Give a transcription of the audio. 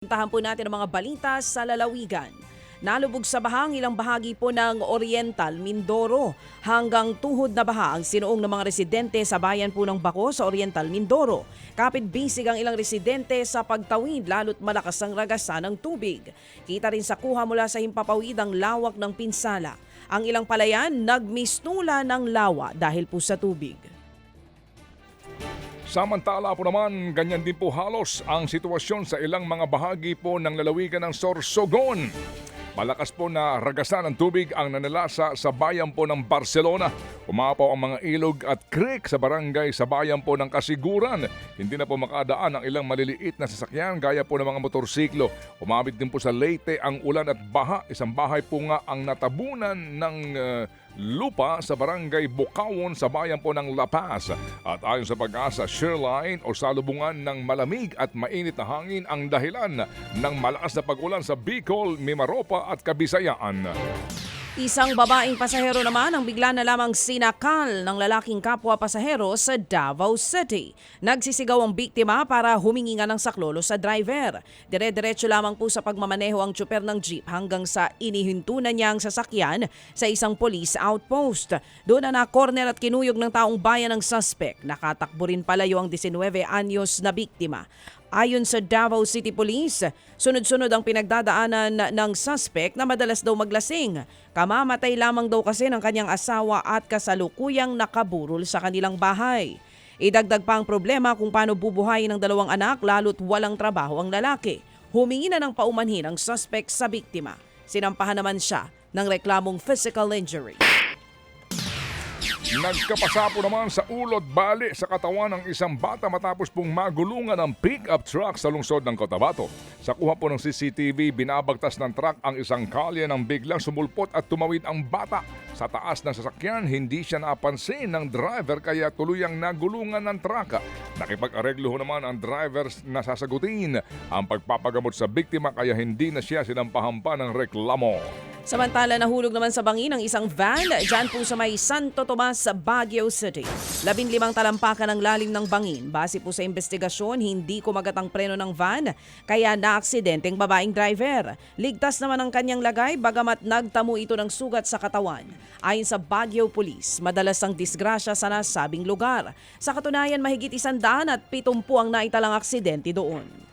Puntahan po natin ang mga balita sa lalawigan. Nalubog sa bahang ilang bahagi po ng Oriental Mindoro. Hanggang tuhod na baha ang sinuong ng mga residente sa bayan po ng Baco sa Oriental Mindoro. Kapit-bisig ang ilang residente sa pagtawid lalo't malakas ang ragasan ng tubig. Kita rin sa kuha mula sa himpapawid ang lawak ng pinsala. Ang ilang palayan nagmistula ng lawa dahil po sa tubig. Samantala po naman, ganyan din po halos ang sitwasyon sa ilang mga bahagi po ng lalawigan ng Sorsogon. Malakas po na ragasan ng tubig ang nanalasa sa bayan po ng Barcelona. Umapaw ang mga ilog at creek sa barangay sa bayan po ng Kasiguran. Hindi na po makadaan ang ilang maliliit na sasakyan gaya po ng mga motorsiklo. Umabot din po sa Leyte ang ulan at baha. Isang bahay po nga ang natabunan ng lupa sa barangay Bukawon sa bayan po ng La Paz. At ayon sa Pag-asa, shoreline o salubungan ng malamig at mainit na hangin ang dahilan ng malakas na pag-ulan sa Bicol, Mimaropa at Kabisayaan. Isang babaeng pasahero naman ang bigla na lamang sinakal ng lalaking kapwa pasahero sa Davao City. Nagsisigaw ang biktima para humingi nga ng saklolo sa driver. Dire-diretso lamang po sa pagmamaneho ang tsuper ng jeep hanggang sa inihintunan niya ang sasakyan sa isang police outpost. Doon na corner at kinuyog ng taong bayan ng suspect. Nakatakbo rin palayo ang 19 anyos na biktima. Ayon sa Davao City Police, sunod-sunod ang pinagdadaanan ng suspect na madalas daw maglasing. Kamamatay lamang daw kasi ng kanyang asawa at kasalukuyang nakaburol sa kanilang bahay. Idagdag pa ang problema kung paano bubuhayin ng dalawang anak lalo't walang trabaho ang lalaki. Humingi na ng paumanhin ang suspect sa biktima. Sinampahan naman siya ng reklamong physical injury. Nagkapasapo naman sa ulot bali sa katawan ng isang bata matapos pong magulungan ng pick-up truck sa lungsod ng Cotabato. Sa kuha po ng CCTV, binabagtas ng truck ang isang kalye nang biglang sumulpot at tumawid ang bata. Sa taas ng sasakyan, hindi siya napansin ng driver kaya tuluyang nagulungan ng truck. Nakipag-areglo naman ang driver na sasagutin ang pagpapagamot sa biktima kaya hindi na siya sinampahan pa ng reklamo. Samantala, nahulog naman sa bangin ang isang van dyan po sa may Santo Tomas, Baguio City. 15 talampakan ang lalim ng bangin. Base po sa investigasyon, hindi kumagat ang preno ng van kaya naaksidenteng babaeng driver. Ligtas naman ang kanyang lagay bagamat nagtamo ito ng sugat sa katawan. Ayon sa Baguio Police, madalas ang disgrasya sa nasabing lugar. Sa katunayan, mahigit 170 ang naitalang aksidente doon.